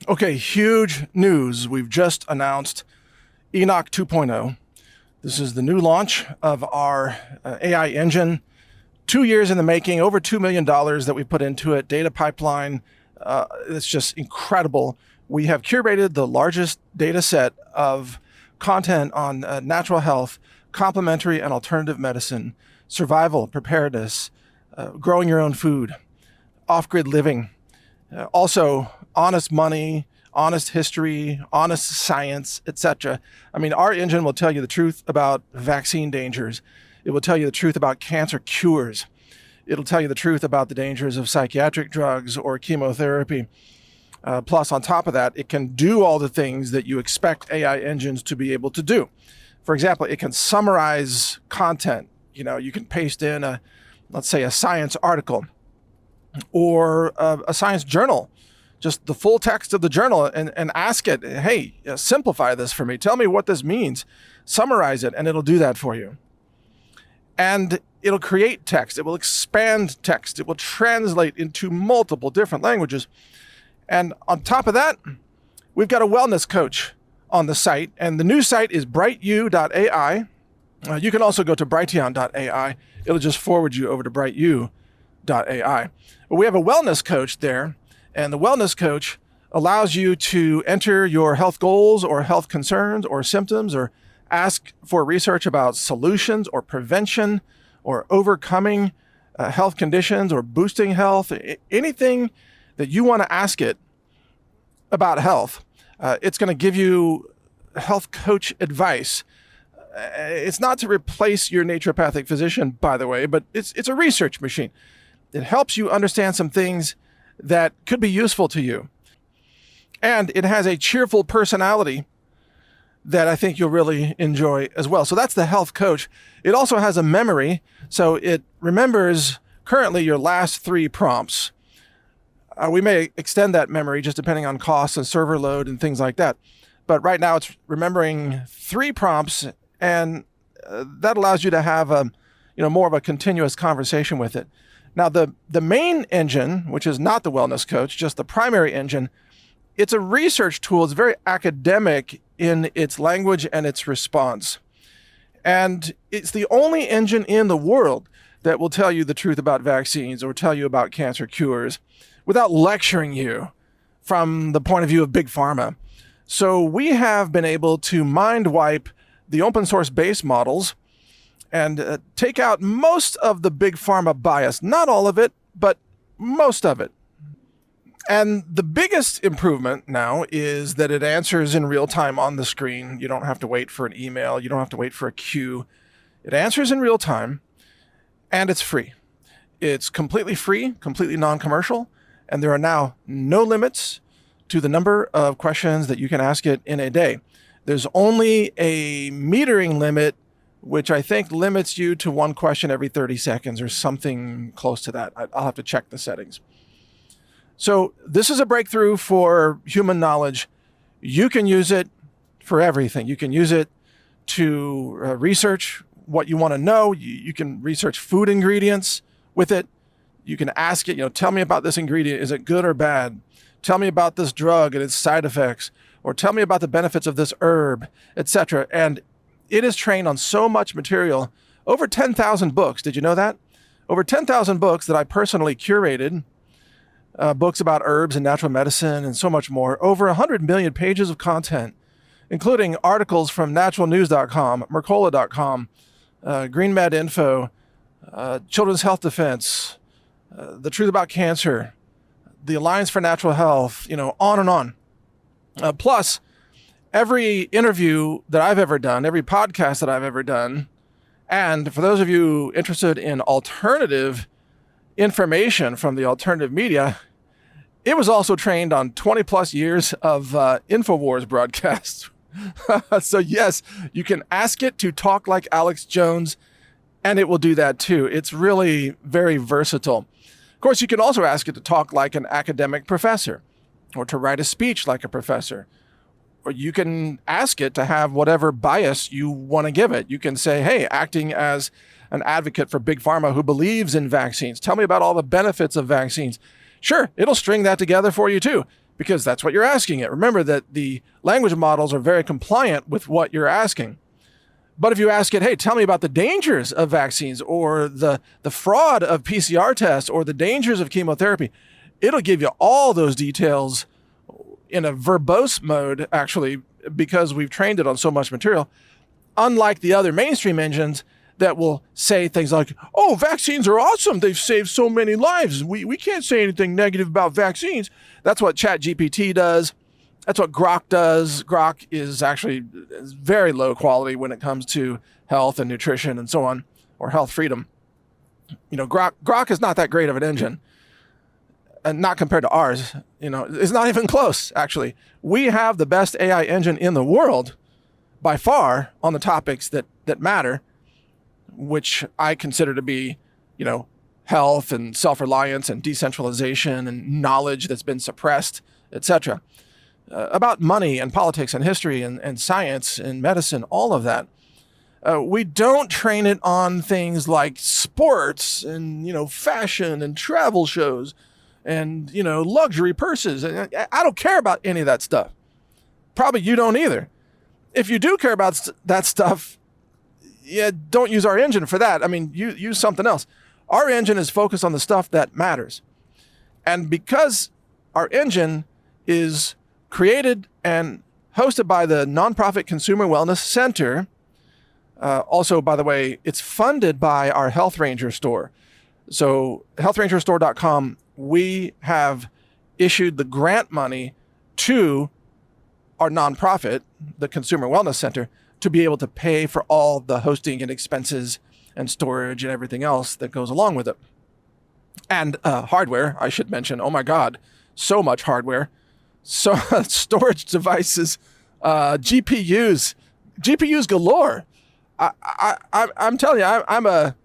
Okay, huge news. We've just announced Enoch 2.0. This is the new launch of our AI engine. 2 years in the making, over $2 million that we put into it, data pipeline. It's just incredible. We have curated the largest data set of content on natural health, complementary and alternative medicine, survival, preparedness, growing your own food, off-grid living, also honest money, honest history, honest science, etc. I mean, our engine will tell you the truth about vaccine dangers. It will tell you the truth about cancer cures. It'll tell you the truth about the dangers of psychiatric drugs or chemotherapy. Plus, on top of that, it can do all the things that you expect AI engines to be able to do. For example, it can summarize content. You can paste in let's say a science article or a science journal, just the full text of the journal, and ask it, hey, simplify this for me. Tell me what this means. Summarize it, and it'll do that for you. And it'll create text. It will expand text. It will translate into multiple different languages. And on top of that, we've got a wellness coach on the site. And the new site is brightu.ai. You can also go to brighteon.ai. It'll just forward you over to brightu.ai. But we have a wellness coach there. And the wellness coach allows you to enter your health goals or health concerns or symptoms, or ask for research about solutions or prevention or overcoming health conditions or boosting health, anything that you want to ask it about health. It's going to give you health coach advice. It's not to replace your naturopathic physician, by the way, but it's a research machine. It helps you understand some things that could be useful to you. And it has a cheerful personality that I think you'll really enjoy as well. So that's the health coach. It also has a memory, so it remembers currently your last 3 prompts. We may extend that memory just depending on cost and server load and things like that. But right now it's remembering 3 prompts, and that allows you to have more of a continuous conversation with it. Now, the main engine, which is not the wellness coach, just the primary engine, it's a research tool. It's very academic in its language and its response. And it's the only engine in the world that will tell you the truth about vaccines or tell you about cancer cures without lecturing you from the point of view of big pharma. So we have been able to mind wipe the open source base models and take out most of the big pharma bias. Not all of it, but most of it. And the biggest improvement now is that it answers in real time on the screen. You don't have to wait for an email. You don't have to wait for a queue. It answers in real time, and it's free. It's completely free, completely non-commercial, and there are now no limits to the number of questions that you can ask it in a day. There's only a metering limit, which I think limits you to 1 question every 30 seconds or something close to that. I'll have to check the settings. So this is a breakthrough for human knowledge. You can use it for everything. You can use it to research what you want to know. You can research food ingredients with it. You can ask it, tell me about this ingredient. Is it good or bad? Tell me about this drug and its side effects, or tell me about the benefits of this herb, etc. And it is trained on so much material, over 10,000 books. Did you know that? Over 10,000 books that I personally curated, books about herbs and natural medicine and so much more. Over 100 million pages of content, including articles from naturalnews.com, Mercola.com, Green Med Info, Children's Health Defense, The Truth About Cancer, the Alliance for Natural Health, on and on. Plus, every interview that I've ever done, every podcast that I've ever done, and for those of you interested in alternative information from the alternative media, it was also trained on 20 plus years of InfoWars broadcasts. So yes, you can ask it to talk like Alex Jones, and it will do that too. It's really very versatile. Of course, you can also ask it to talk like an academic professor, or to write a speech like a professor. Or you can ask it to have whatever bias you want to give it. You can say, hey, acting as an advocate for big pharma who believes in vaccines, tell me about all the benefits of vaccines. Sure, it'll string that together for you too, because that's what you're asking it. Remember that the language models are very compliant with what you're asking. But if you ask it, hey, tell me about the dangers of vaccines or the fraud of PCR tests or the dangers of chemotherapy, it'll give you all those details in a verbose mode, actually, because we've trained it on so much material, unlike the other mainstream engines that will say things like, oh, vaccines are awesome. They've saved so many lives. We can't say anything negative about vaccines. That's what ChatGPT does. That's what Grok does. Grok is actually very low quality when it comes to health and nutrition and so on, or health freedom. Grok is not that great of an engine, and not compared to ours. It's not even close, actually. We have the best AI engine in the world by far on the topics that matter, which I consider to be, health and self-reliance and decentralization and knowledge that's been suppressed, etc. About money and politics and history and science and medicine, all of that. We don't train it on things like sports and, fashion and travel shows and, luxury purses. I don't care about any of that stuff. Probably you don't either. If you do care about that stuff, don't use our engine for that. Use something else. Our engine is focused on the stuff that matters. And because our engine is created and hosted by the nonprofit Consumer Wellness Center, also, by the way, it's funded by our Health Ranger store. So healthrangerstore.com, we have issued the grant money to our nonprofit, the Consumer Wellness Center, to be able to pay for all the hosting and expenses and storage and everything else that goes along with it. And hardware, I should mention. Oh my God, so much hardware. So storage devices, GPUs galore. I'm telling you, I'm a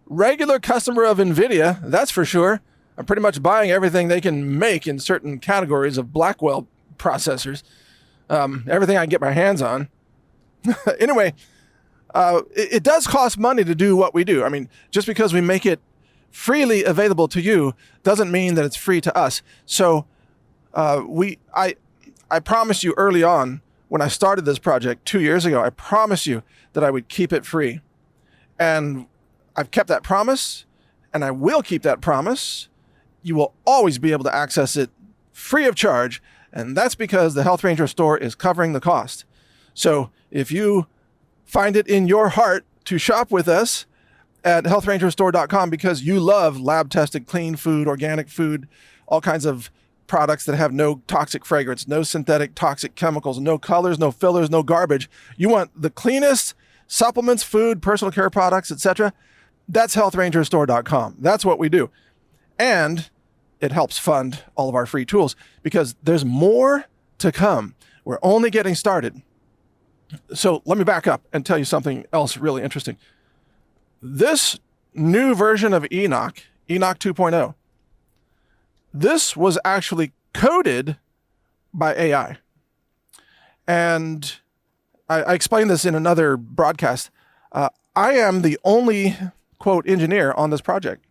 regular customer of NVIDIA, that's for sure. I'm pretty much buying everything they can make in certain categories of Blackwell processors. Everything I can get my hands on. Anyway, it does cost money to do what we do. Just because we make it freely available to you doesn't mean that it's free to us. So I promised you early on when I started this project 2 years ago, I promised you that I would keep it free. And I've kept that promise, and I will keep that promise. You will always be able to access it free of charge, and that's because the Health Ranger store is covering the cost. So if you find it in your heart to shop with us at healthrangerstore.com because you love lab-tested, clean food, organic food, all kinds of products that have no toxic fragrance, no synthetic toxic chemicals, no colors, no fillers, no garbage. You want the cleanest supplements, food, personal care products, etc. That's healthrangerstore.com. That's what we do. And it helps fund all of our free tools because there's more to come. We're only getting started. So let me back up and tell you something else really interesting. This new version of Enoch 2.0, this was actually coded by AI. And I explained this in another broadcast. I am the only, quote, engineer on this project.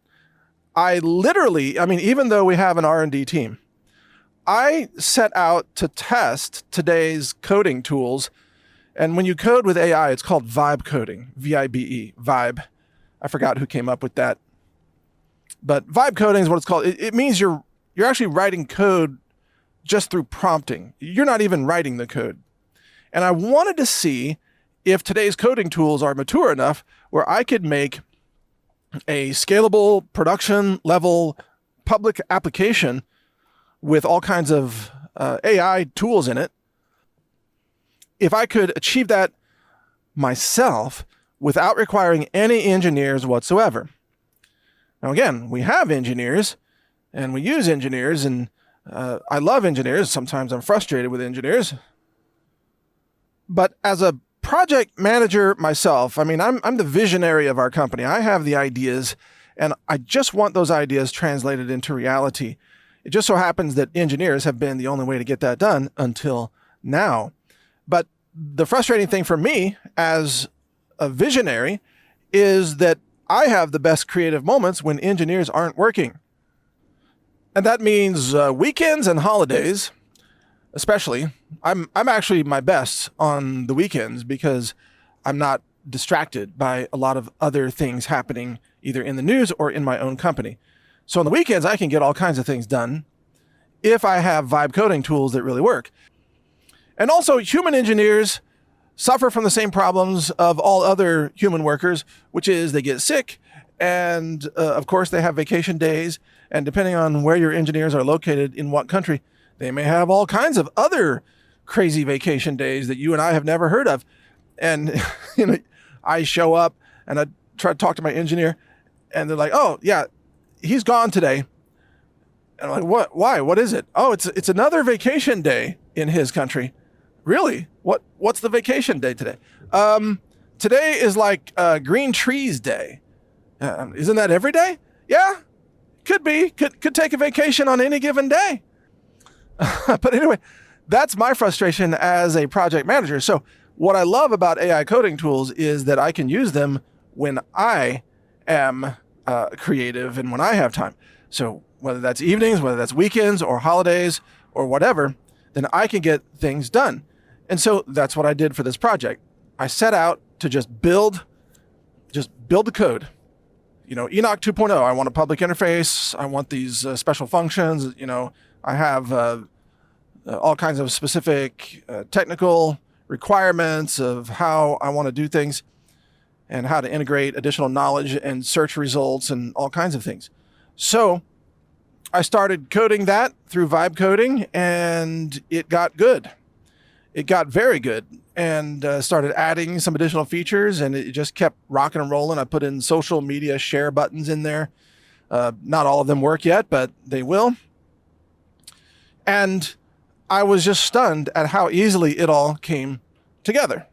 I literally, even though we have an R&D team, I set out to test today's coding tools. And when you code with AI, it's called vibe coding, V-I-B-E, vibe. I forgot who came up with that. But vibe coding is what it's called. It means you're actually writing code just through prompting. You're not even writing the code. And I wanted to see if today's coding tools are mature enough where I could make a scalable production level public application with all kinds of AI tools in it. If I could achieve that myself without requiring any engineers whatsoever. Now, again, we have engineers and we use engineers, and I love engineers. Sometimes I'm frustrated with engineers. But as a project manager myself, I'm the visionary of our company. I have the ideas, and I just want those ideas translated into reality. It just so happens that engineers have been the only way to get that done until now. But the frustrating thing for me as a visionary is that I have the best creative moments when engineers aren't working. And that means weekends and holidays especially. I'm actually my best on the weekends because I'm not distracted by a lot of other things happening either in the news or in my own company. So on the weekends, I can get all kinds of things done if I have vibe coding tools that really work. And also, human engineers suffer from the same problems of all other human workers, which is they get sick, and of course they have vacation days, and depending on where your engineers are located in what country, they may have all kinds of other crazy vacation days that you and I have never heard of. And I show up and I try to talk to my engineer, and they're like, "Oh yeah, he's gone today." And I'm like, "What? Why? What is it?" "Oh, it's another vacation day in his country." "Really? What's the vacation day today?" Today is like Green Trees Day." "Isn't that every day?" "Yeah, could be. Could take a vacation on any given day." But anyway, that's my frustration as a project manager. So what I love about AI coding tools is that I can use them when I am creative and when I have time. So whether that's evenings, whether that's weekends or holidays or whatever, then I can get things done. And so that's what I did for this project. I set out to just build the code. Enoch 2.0, I want a public interface. I want these special functions. I have all kinds of specific technical requirements of how I want to do things and how to integrate additional knowledge and search results and all kinds of things. So I started coding that through vibe coding, and it got good. It got very good, and started adding some additional features, and it just kept rocking and rolling. I put in social media share buttons in there. Not all of them work yet, but they will. And I was just stunned at how easily it all came together.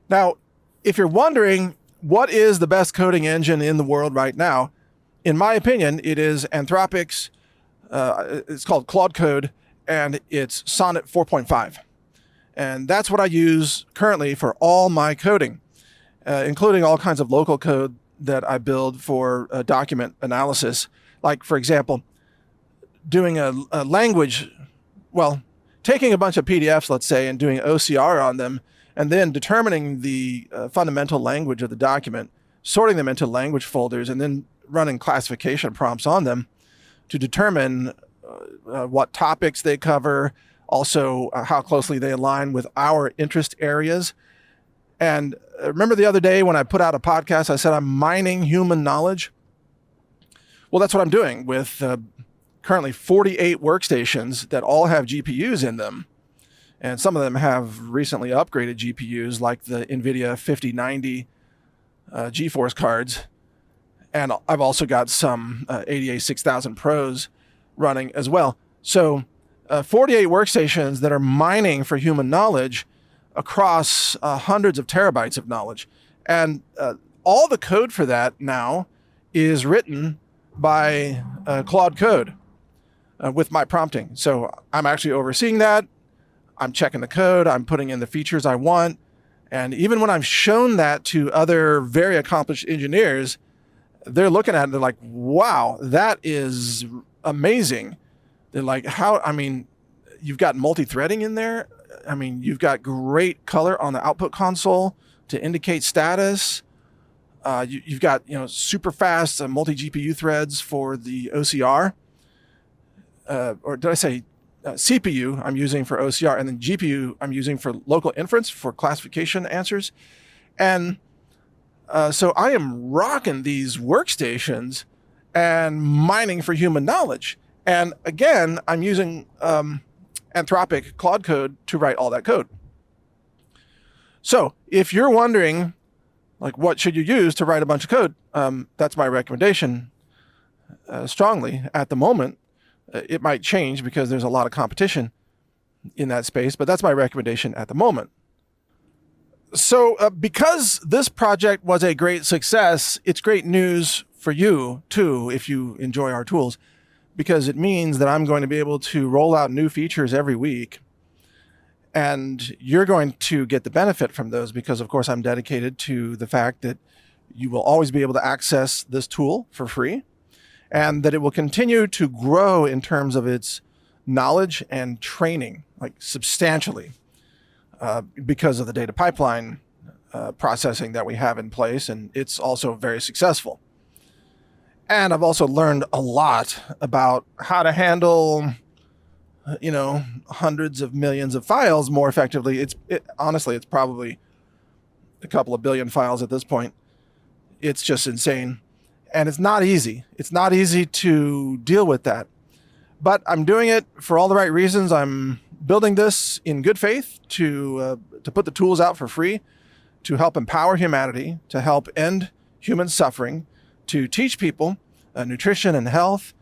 Now, if you're wondering what is the best coding engine in the world right now, in my opinion, it is Anthropic's, it's called Claude Code, and it's Sonnet 4.5. And that's what I use currently for all my coding, including all kinds of local code that I build for document analysis. Like, for example, doing a language, taking a bunch of PDFs, let's say, and doing OCR on them, and then determining the fundamental language of the document, sorting them into language folders, and then running classification prompts on them to determine what topics they cover, also how closely they align with our interest areas. And remember the other day when I put out a podcast, I said I'm mining human knowledge? Well, that's what I'm doing with currently 48 workstations that all have GPUs in them. And some of them have recently upgraded GPUs like the NVIDIA 5090 GeForce cards. And I've also got some ADA 6000 Pros running as well. So 48 workstations that are mining for human knowledge across hundreds of terabytes of knowledge. And all the code for that now is written by Claude Code with my prompting. So I'm actually overseeing that. I'm checking the code. I'm putting in the features I want. And even when I've shown that to other very accomplished engineers, they're looking at it and they're like, wow, that is amazing. They're like, you've got multi-threading in there. You've got great color on the output console to indicate status. You've got, super fast multi-GPU threads for the OCR. Or did I say CPU I'm using for OCR, and then GPU I'm using for local inference for classification answers. And so I am rocking these workstations and mining for human knowledge. And again, I'm using Anthropic Claude Code to write all that code. So if you're wondering, what should you use to write a bunch of code? That's my recommendation strongly at the moment. It might change because there's a lot of competition in that space, but that's my recommendation at the moment. So because this project was a great success, it's great news for you too, if you enjoy our tools, because it means that I'm going to be able to roll out new features every week. And you're going to get the benefit from those because, of course, I'm dedicated to the fact that you will always be able to access this tool for free, and that it will continue to grow in terms of its knowledge and training, like substantially, because of the data pipeline processing that we have in place. And it's also very successful. And I've also learned a lot about how to handle, hundreds of millions of files more effectively. Honestly, it's probably a couple of billion files at this point. It's just insane. And it's not easy. It's not easy to deal with that. But I'm doing it for all the right reasons. I'm building this in good faith to put the tools out for free, to help empower humanity, to help end human suffering, to teach people nutrition and health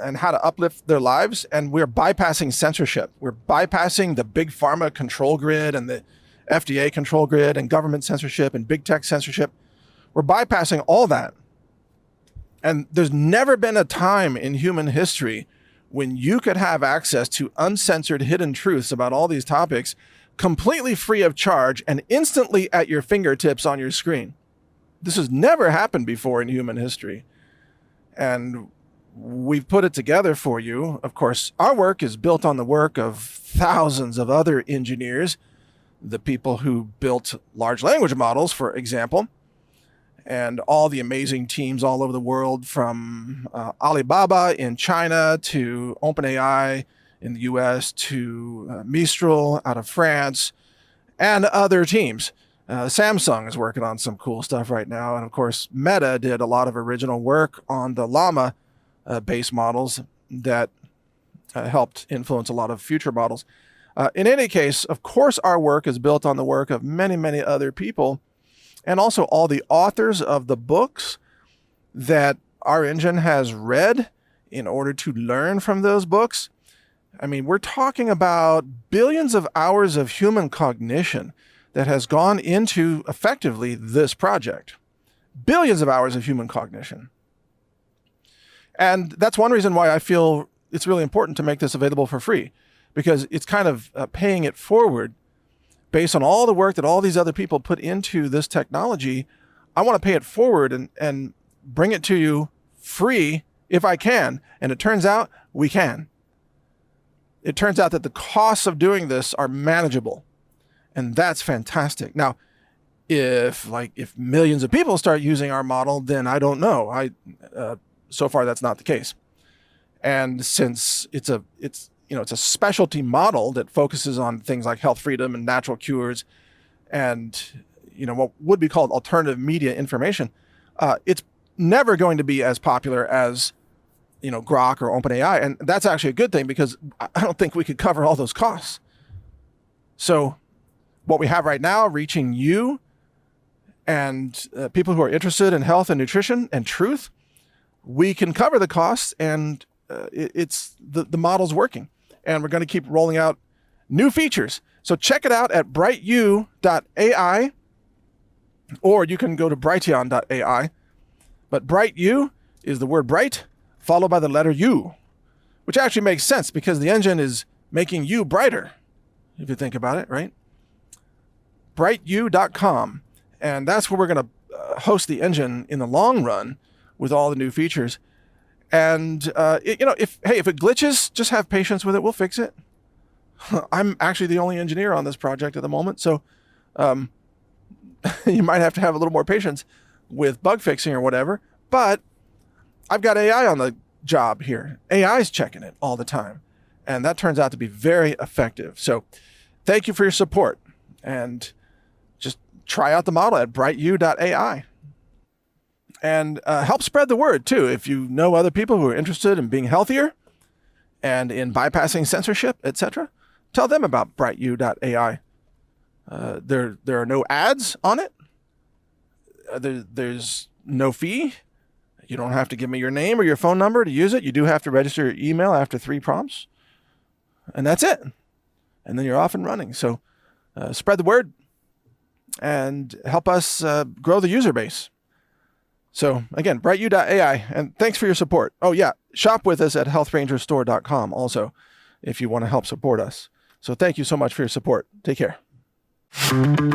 and how to uplift their lives. And we're bypassing censorship. We're bypassing the big pharma control grid and the FDA control grid and government censorship and big tech censorship. We're bypassing all that. And there's never been a time in human history when you could have access to uncensored hidden truths about all these topics completely free of charge and instantly at your fingertips on your screen. This has never happened before in human history. And we've put it together for you. Of course, our work is built on the work of thousands of other engineers, the people who built large language models, for example, and all the amazing teams all over the world, from Alibaba in China to OpenAI in the US to Mistral out of France and other teams. Samsung is working on some cool stuff right now. And of course, Meta did a lot of original work on the Llama base models that helped influence a lot of future models. In any case, of course, our work is built on the work of many, many other people, and also all the authors of the books that our engine has read in order to learn from those books. I mean, we're talking about billions of hours of human cognition that has gone into effectively this project. Billions of hours of human cognition. And that's one reason why I feel it's really important to make this available for free, because it's kind of paying it forward based on all the work that all these other people put into this technology. I want to pay it forward and bring it to you free if I can. And it turns out we can. It turns out that the costs of doing this are manageable. And that's fantastic. Now, if millions of people start using our model, then I don't know. So far, that's not the case. And since it's a specialty model that focuses on things like health freedom and natural cures and, what would be called alternative media information, it's never going to be as popular as, Grok or OpenAI. And that's actually a good thing, because I don't think we could cover all those costs. So what we have right now, reaching you and people who are interested in health and nutrition and truth, we can cover the costs, and it's the model's working. And we're going to keep rolling out new features. So check it out at brightu.ai, or you can go to brighteon.ai. But BrightU is the word bright followed by the letter U, which actually makes sense because the engine is making you brighter, if you think about it, right? brightu.com. And that's where we're going to host the engine in the long run with all the new features. And, if it glitches, just have patience with it. We'll fix it. I'm actually the only engineer on this project at the moment. So you might have to have a little more patience with bug fixing or whatever. But I've got AI on the job here. AI is checking it all the time. And that turns out to be very effective. So thank you for your support. And just try out the model at brightu.ai. And help spread the word, too. If you know other people who are interested in being healthier and in bypassing censorship, etc., tell them about brightu.ai. There are no ads on it. There's no fee. You don't have to give me your name or your phone number to use it. You do have to register your email after 3 prompts. And that's it. And then you're off and running. So spread the word and help us grow the user base. So again, brightu.ai, and thanks for your support. Oh yeah, shop with us at healthrangerstore.com also if you want to help support us. So thank you so much for your support. Take care.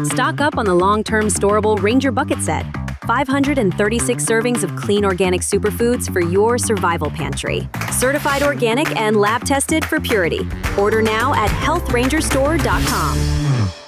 Stock up on the long-term storable Ranger bucket set. 536 servings of clean organic superfoods for your survival pantry. Certified organic and lab tested for purity. Order now at healthrangerstore.com.